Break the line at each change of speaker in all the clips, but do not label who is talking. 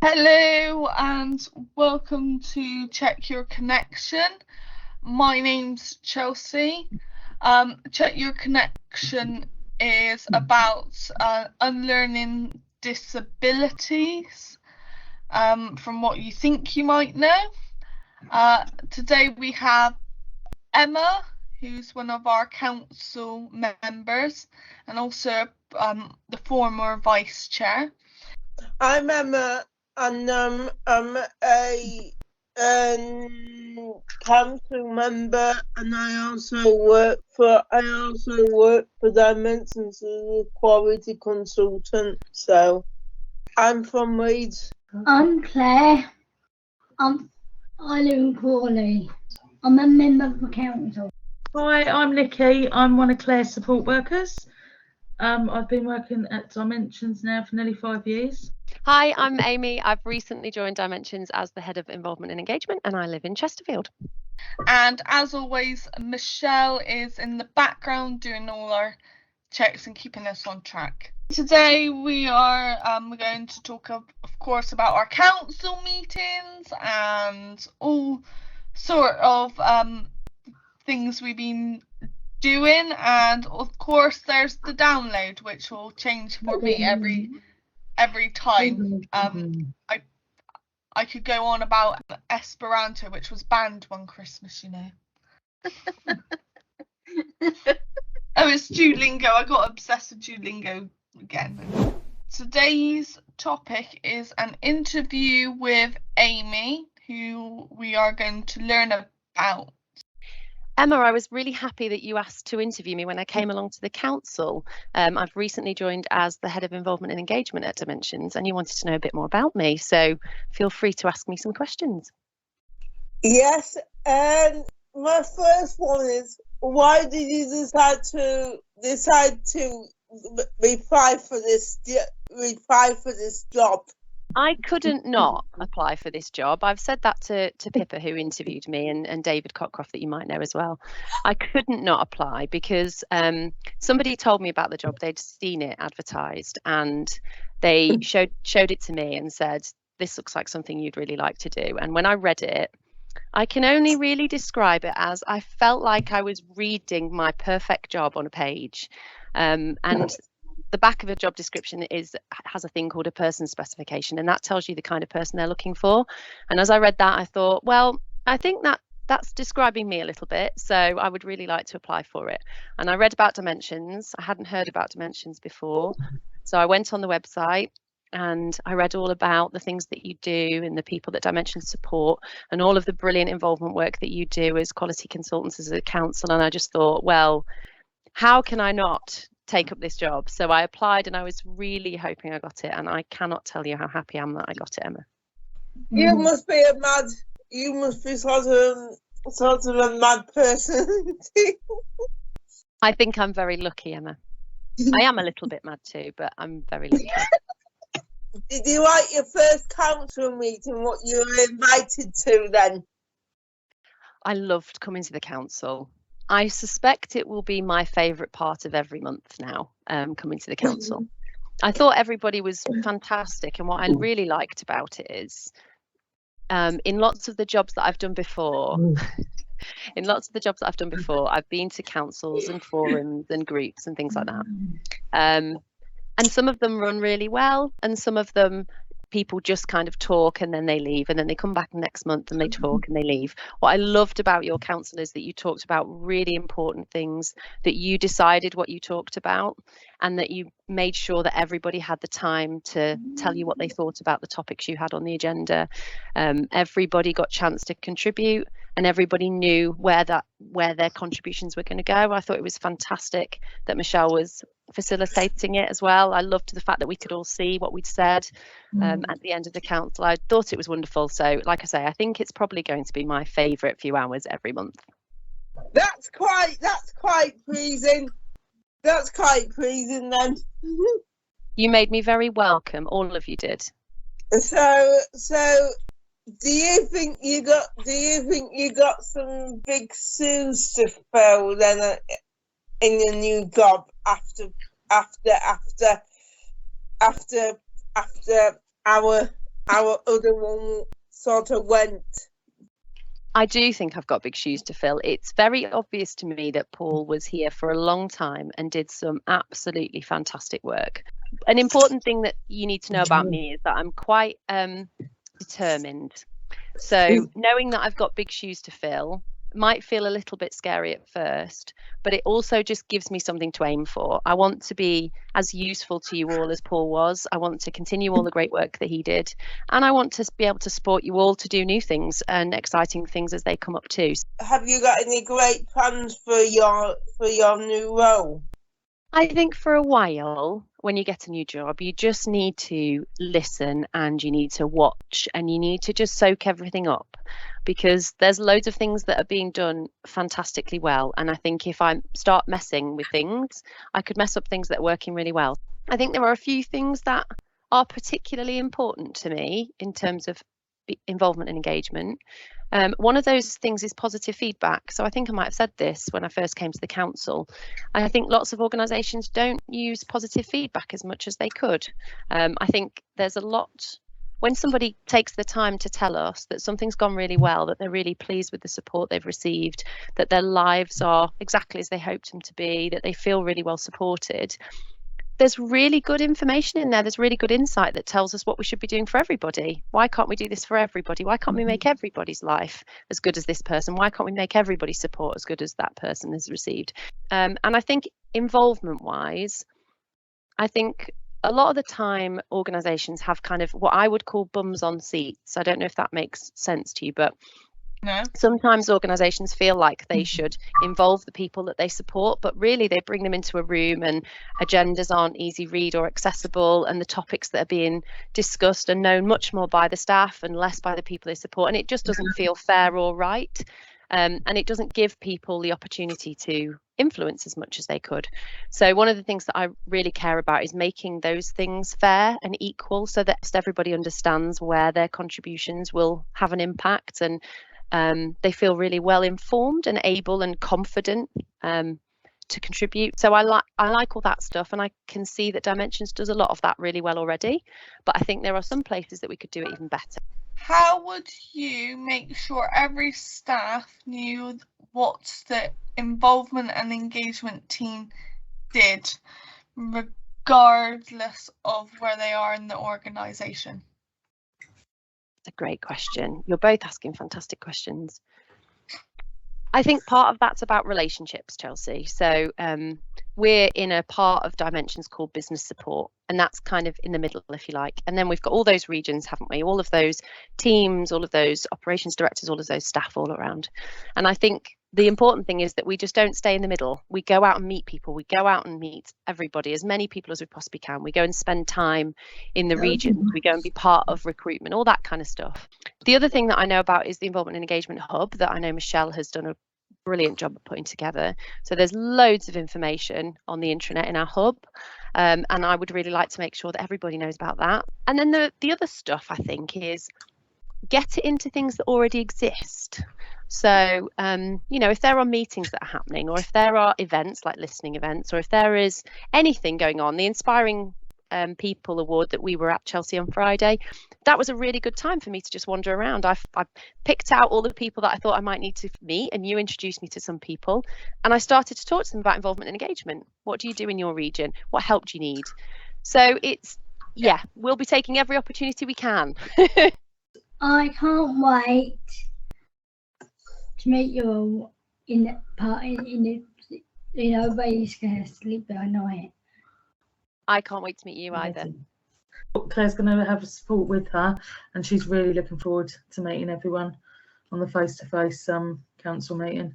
Hello and welcome to Check Your Connection. My name's Chelsea. Check Your Connection is about unlearning disabilities from what you think you might know. Today we have Emma, who's one of our council members and also the former Vice Chair.
I'm Emma, and I'm a council member, and I also work for Dimensions as a quality consultant. So I'm from Leeds.
I'm Claire. I live in Crawley. I'm a member of the council.
Hi, I'm Nicky. I'm one of Claire's support workers. I've been working at Dimensions now for nearly 5 years.
Hi, I'm Amy. I've recently joined Dimensions as the Head of Involvement and Engagement, and I live in Chesterfield.
And as always, Michelle is in the background doing all our checks and keeping us on track. Today we are going to talk, of course, about our council meetings and all sort of things we've been doing, and of course there's the download, which will change for me every time. I could go on about Esperanto, which was banned one Christmas, you know. Oh, it's Duolingo. I got obsessed with Duolingo again. Today's topic is an interview with Amy, who we are going to learn about.
Emma, I was really happy that you asked to interview me when I came along to the council. I've recently joined as the Head of Involvement and Engagement at Dimensions, and you wanted to know a bit more about me, so feel free to ask me some questions.
Yes, and my first one is, why did you decide to apply for this job?
I couldn't not apply for this job. I've said that to Pippa, who interviewed me, and David Cockcroft, that you might know as well. I couldn't not apply because somebody told me about the job. They'd seen it advertised and they showed it to me and said, this looks like something you'd really like to do. And when I read it, I can only really describe it as I felt like I was reading my perfect job on a page. And the back of a job description has a thing called a person specification, and that tells you the kind of person they're looking for. And as I read that, I thought, well, I think that's describing me a little bit, so I would really like to apply for it. And I read about Dimensions. I hadn't heard about Dimensions before, so I went on the website and I read all about the things that you do and the people that Dimensions support and all of the brilliant involvement work that you do as quality consultants as a council. And I just thought, well, how can I not take up this job? So I applied and I was really hoping I got it, and I cannot tell you how happy I am that I got it, Emma.
You must be sort of a mad person.
I think I'm very lucky, Emma. I am a little bit mad too, but I'm very lucky.
Did you like your first council meeting, what you were invited to then?
I loved coming to the council. I suspect it will be my favourite part of every month now, coming to the council. I thought everybody was fantastic, and what I really liked about it is in lots of the jobs that I've done before, I've been to councils and forums and groups and things like that. And some of them run really well, and some of them people just kind of talk and then they leave, and then they come back next month and they talk and they leave. What I loved about your council is that you talked about really important things, that you decided what you talked about, and that you made sure that everybody had the time to tell you what they thought about the topics you had on the agenda. Everybody got a chance to contribute, and everybody knew where their contributions were going to go. I thought it was fantastic that Michelle was facilitating it as well. I loved the fact that we could all see what we'd said at the end of the council. I thought it was wonderful. So like I say, I think it's probably going to be my favourite few hours every month.
That's quite pleasing. That's quite pleasing then.
You made me very welcome. All of you did.
So do you think you got some big shoes to fill then in your new job after our our other one sort of went.
I do think I've got big shoes to fill. It's very obvious to me that Paul was here for a long time and did some absolutely fantastic work. An important thing that you need to know about me is that I'm quite determined. So knowing that I've got big shoes to fill might feel a little bit scary at first, but it also just gives me something to aim for. I want to be as useful to you all as Paul was. I want to continue all the great work that he did, and I want to be able to support you all to do new things and exciting things as they come up too.
Have you got any great plans for your new role?
I think for a while, when you get a new job, you just need to listen and you need to watch and you need to just soak everything up, because there's loads of things that are being done fantastically well. And I think if I start messing with things, I could mess up things that are working really well. I think there are a few things that are particularly important to me in terms of involvement and engagement. One of those things is positive feedback. So I think I might have said this when I first came to the council. I think lots of organisations don't use positive feedback as much as they could. I think there's a lot, when somebody takes the time to tell us that something's gone really well, that they're really pleased with the support they've received, that their lives are exactly as they hoped them to be, that they feel really well supported, there's really good information in there. There's really good insight that tells us what we should be doing for everybody. Why can't we do this for everybody? Why can't we make everybody's life as good as this person? Why can't we make everybody's support as good as that person has received? And I think involvement wise, I think a lot of the time organisations have kind of what I would call bums on seats. I don't know if that makes sense to you, but
No.
sometimes organisations feel like they should involve the people that they support, but really they bring them into a room and agendas aren't easy read or accessible, and the topics that are being discussed are known much more by the staff and less by the people they support, and it just doesn't feel fair or right, and it doesn't give people the opportunity to influence as much as they could. So one of the things that I really care about is making those things fair and equal, so that everybody understands where their contributions will have an impact, and they feel really well informed and able and confident to contribute. So I like all that stuff, and I can see that Dimensions does a lot of that really well already, but I think there are some places that we could do it even better.
How would you make sure every staff knew what the involvement and engagement team did, regardless of where they are in the organisation?
A great question. You're both asking fantastic questions. I think part of that's about relationships, Chelsea. So we're in a part of Dimensions called business support, and that's kind of in the middle, if you like. And then we've got all those regions, haven't we? All of those teams, all of those operations directors, all of those staff all around. And I think the important thing is that we just don't stay in the middle. We go out and meet people. We go out and meet everybody, as many people as we possibly can. We go and spend time in the regions. We go and be part of recruitment, all that kind of stuff. The other thing that I know about is the Involvement and Engagement Hub that I know Michelle has done a brilliant job of putting together. So there's loads of information on the intranet in our hub, and I would really like to make sure that everybody knows about that. And then the other stuff, I think, is get it into things that already exist. So, you know, if there are meetings that are happening, or if there are events like listening events, or if there is anything going on, the Inspiring People Award that we were at Chelsea on Friday, that was a really good time for me to just wander around. I picked out all the people that I thought I might need to meet, and you introduced me to some people, and I started to talk to them about involvement and engagement. What do you do in your region? What help do you need? So it's, yeah, we'll be taking every opportunity we can.
I can't wait to meet you all in the party, where you sleep by night.
I can't wait to meet you either.
Claire's going to have support with her, and she's really looking forward to meeting everyone on the face-to-face council meeting.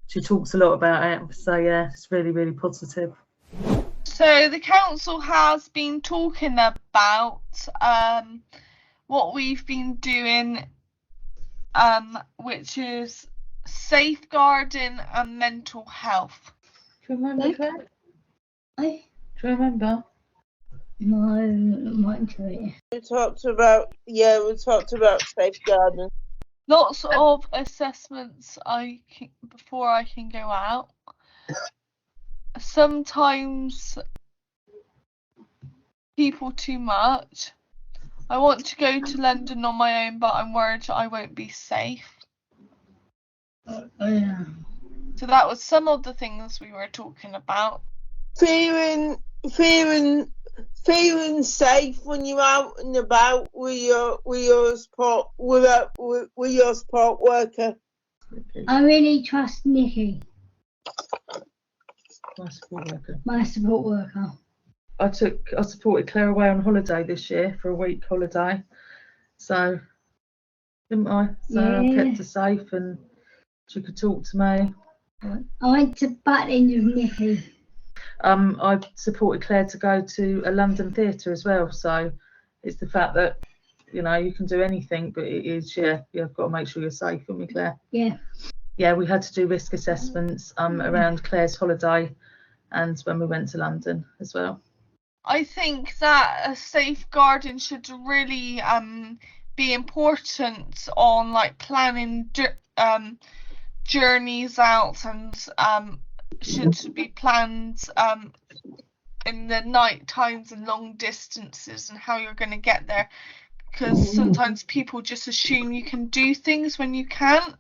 She talks a lot about it, so yeah, it's really, really positive.
So the council has been talking about what we've been doing, which is safeguarding and mental health.
Do you remember, Claire? Do you remember?
No, not into it.
We talked about safeguarding.
Lots of assessments before I can go out. Sometimes people too much. I want to go to London on my own, but I'm worried I won't be safe.
Yeah.
So that was some of the things we were talking about.
Feeling safe when you're out and about with your support worker.
I really trust Nicky,
My support worker. I supported Claire away on holiday this year for a week holiday. So, didn't I? So I kept her safe and she could talk to me.
I went to Batlin with Nicky.
I supported Claire to go to a London theatre as well. So it's the fact that, you know, you can do anything, but it is, you've got to make sure you're safe, haven't we, Claire?
Yeah.
Yeah, we had to do risk assessments around Claire's holiday and when we went to London as well.
I think that safeguarding should really be important on like planning journeys out, and should be planned in the night times and long distances and how you're going to get there, because sometimes people just assume you can do things when you can't,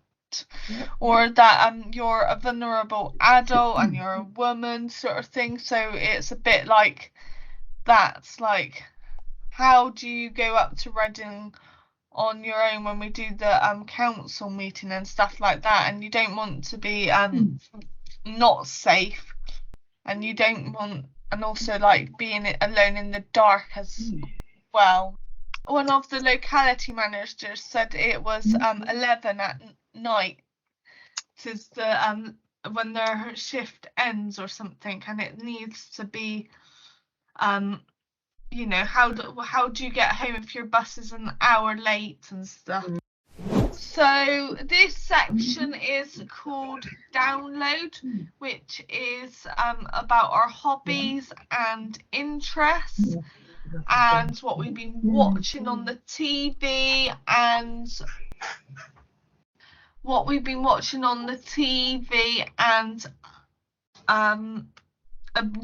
or that you're a vulnerable adult and you're a woman sort of thing. So it's a bit like that's like, how do you go up to Reading on your own when we do the council meeting and stuff like that, and you don't want to be not safe, and you don't want, and also like being alone in the dark as well. One of the locality managers said it was 11 at night is the when their shift ends or something, and it needs to be you know, how do you get home if your bus is an hour late and stuff. So this section is called Download, which is about our hobbies and interests and what we've been watching on the TV and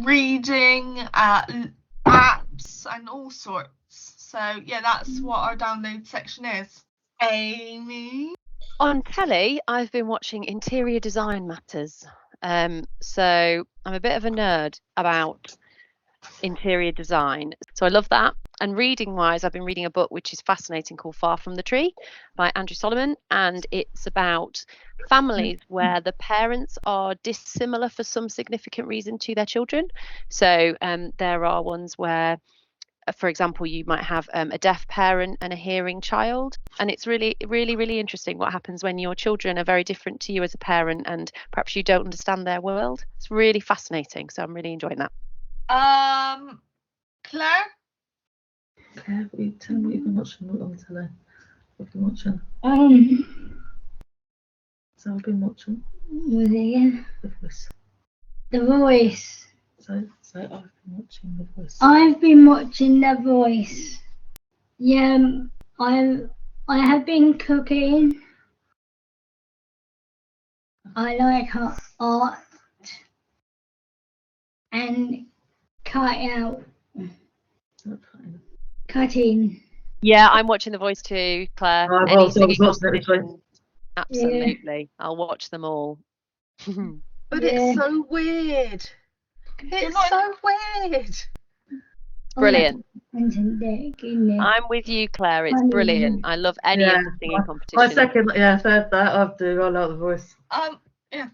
reading, apps and all sorts. So yeah, that's what our download section is. Amy?
On telly, I've been watching Interior Design Matters. So I'm a bit of a nerd about interior design. So I love that. And reading wise, I've been reading a book which is fascinating called Far From the Tree by Andrew Solomon. And it's about families where the parents are dissimilar for some significant reason to their children. So there are ones where, for example, you might have a deaf parent and a hearing child. And it's really, really, really interesting what happens when your children are very different to you as a parent and perhaps you don't understand their world. It's really fascinating. So I'm really enjoying that.
Claire?
Claire, tell me what you've been watching on telly. What have you been watching? So I've been watching The Voice.
The Voice.
So I've been watching The Voice.
I've been watching The Voice. Yeah, I have been cooking. I like art and cutting.
Yeah, I'm watching The Voice too, Claire.
I was watching it.
Absolutely. Yeah. I'll watch them all.
But it's so weird. It's so weird.
It's brilliant. I'm with you, Claire. It's brilliant. I love any of the singing competition.
My second, third that I do. I like The Voice.
Yeah.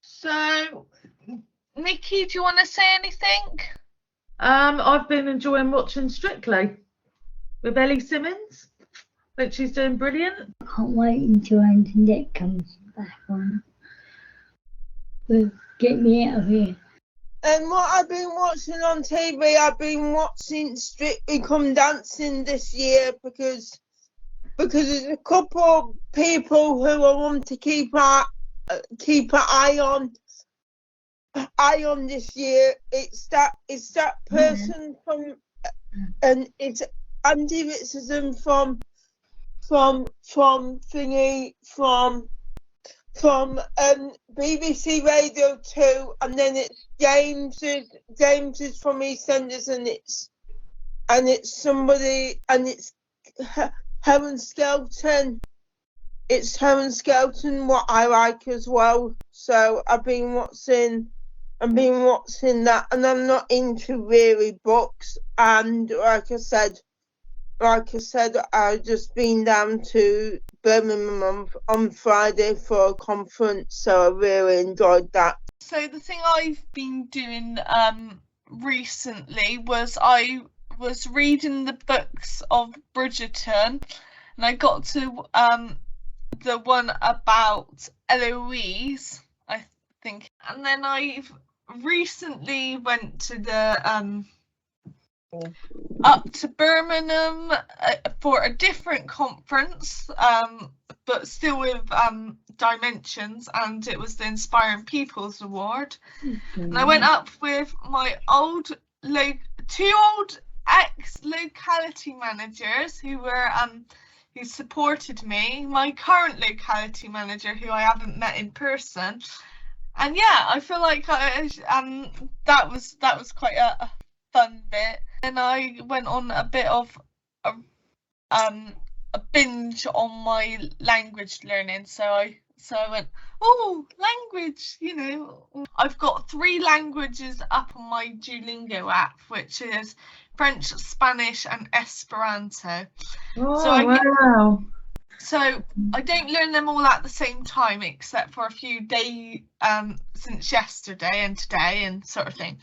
So, Nicky, do you want to say anything?
I've been enjoying watching Strictly with Ellie Simmons. I think she's doing brilliant.
I can't wait until Antoinette comes back on. Will get me out of here.
And what I've been watching on TV, I've been watching Strictly Come Dancing this year because there's a couple of people who I want to keep an eye on this year. It's that person from, and it's Andy Richardson from BBC Radio 2, and then it's James is from EastEnders, and and it's somebody, and it's Helen Skelton. It's Helen Skelton what I like as well. So I've been watching that, and I'm not into really books. And like I said, I've just been down to Birmingham on Friday for a conference, so I really enjoyed that.
So the thing I've been doing recently was I was reading the books of Bridgerton, and I got to the one about Eloise, I think, and then I've recently went to the up to Birmingham for a different conference, but still with dimensions, and it was the Inspiring People's Award. And I went up with my two old ex-locality managers who were who supported me, my current locality manager who I haven't met in person, and yeah, I feel like that was quite a fun bit. And I went on a bit of a binge on my language learning, so I went, oh, language, you know. I've got 3 languages up on my Duolingo app, which is French, Spanish and Esperanto.
Oh, wow.
So I don't learn them all at the same time, except for a few days since yesterday and today and sort of thing.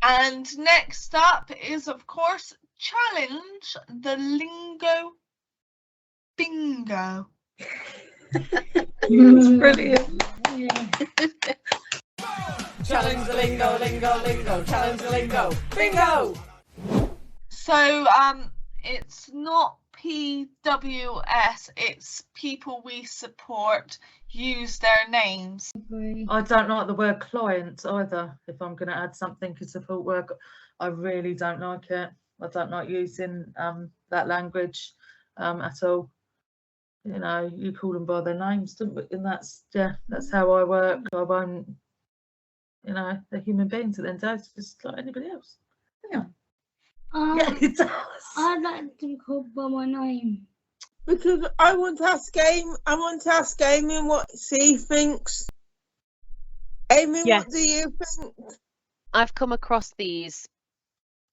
And next up is, of course, challenge the lingo bingo.
It's brilliant.
Yeah.
Challenge the lingo, lingo, lingo. Challenge the lingo, bingo.
So it's not PWS, it's people we support use their names.
I don't like the word client either. If I'm going to add something to support work, I really don't like it. I don't like using that language at all. You know, you call them by their names, and that's how I work. I won't, you know, they're human beings at the end of the day, just like anybody else. Yeah. Yeah, it does.
I'd like to be called by my name.
Because I want to ask Amy what she thinks. Amy,
Yes.
What do you think?
I've come across these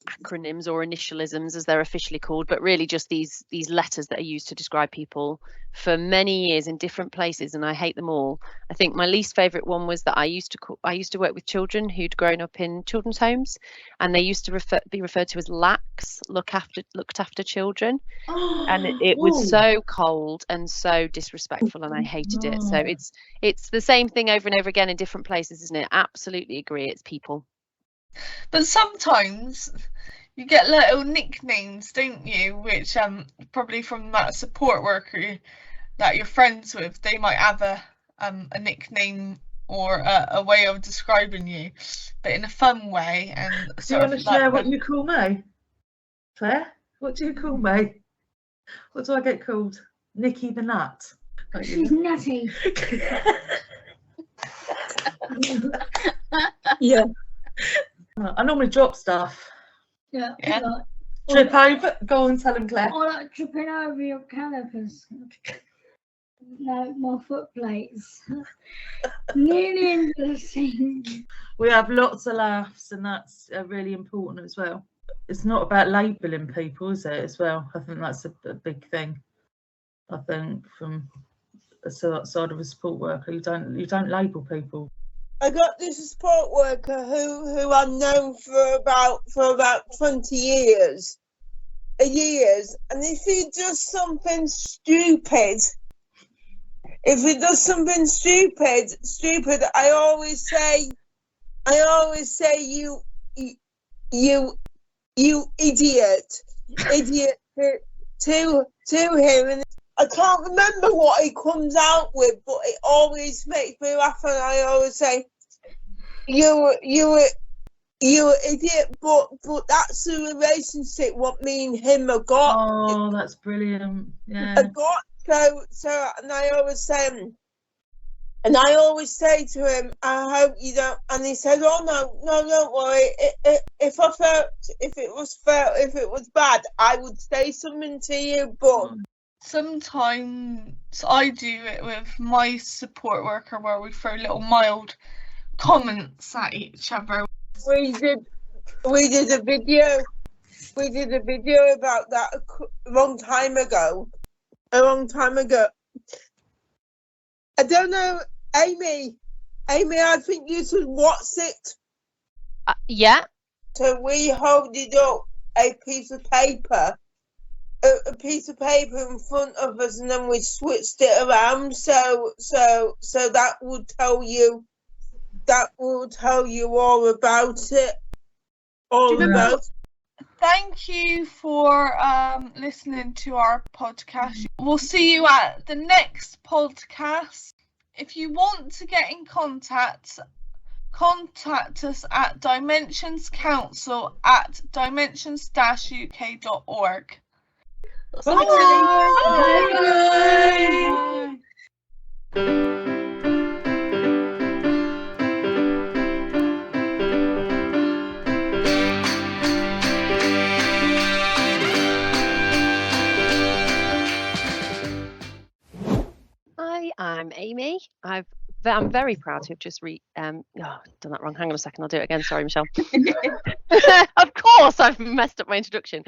acronyms or initialisms, as they're officially called, but really just these letters that are used to describe people for many years in different places, and I hate them all. I think my least favourite one was that I used to work with children who'd grown up in children's homes, and they used to be referred to as LACs, looked after children, and it was so cold and so disrespectful, and I hated it. So it's the same thing over and over again in different places, isn't it? Absolutely agree, it's people.
But sometimes you get little nicknames, don't you? Which probably from that support worker that you're friends with, they might have a nickname or a way of describing you, but in a fun way. And
do you want to share what you call me, Claire? What do you call me? What do I get called? Nicky the Nut.
She's nutty.
Yeah.
I normally drop stuff.
Yeah.
Yeah.
Trip over. Go on, tell them, Claire.
Or like tripping over your calipers. No, my foot plates. Nearly into the sink.
We have lots of laughs, and that's really important as well. It's not about labelling people, is it, as well? I think that's a big thing. I think from a side of a support worker, you don't label people.
I got this support worker who I've known for about 20 years, and if he does something stupid, I always say you idiot to him, and I can't remember what he comes out with, but it always makes me laugh, and I always say, you idiot, but that's the relationship what me and him have got.
Oh, that's brilliant. Yeah.
I got so, and I always say, And I always say to him, I hope you don't. And he said, oh no, don't worry. If it was bad, I would say something to you. But
sometimes I do it with my support worker where we throw little mild comments at each other.
We did a video. We did a video about that a long time ago. I don't know, Amy, I think you should watch it.
Yeah.
So we holded up a piece of paper in front of us, and then we switched it around. So that will tell you all about it.
Thank you for listening to our podcast. We'll see you at the next podcast. If you want to get in contact us at dimensionscouncil@dimensions-uk.org.
Bye.
Bye.
Hi, I'm Amy. I'm very proud to have just done that wrong. Hang on a second, I'll do it again. Sorry, Michelle. Of course, I've messed up my introduction.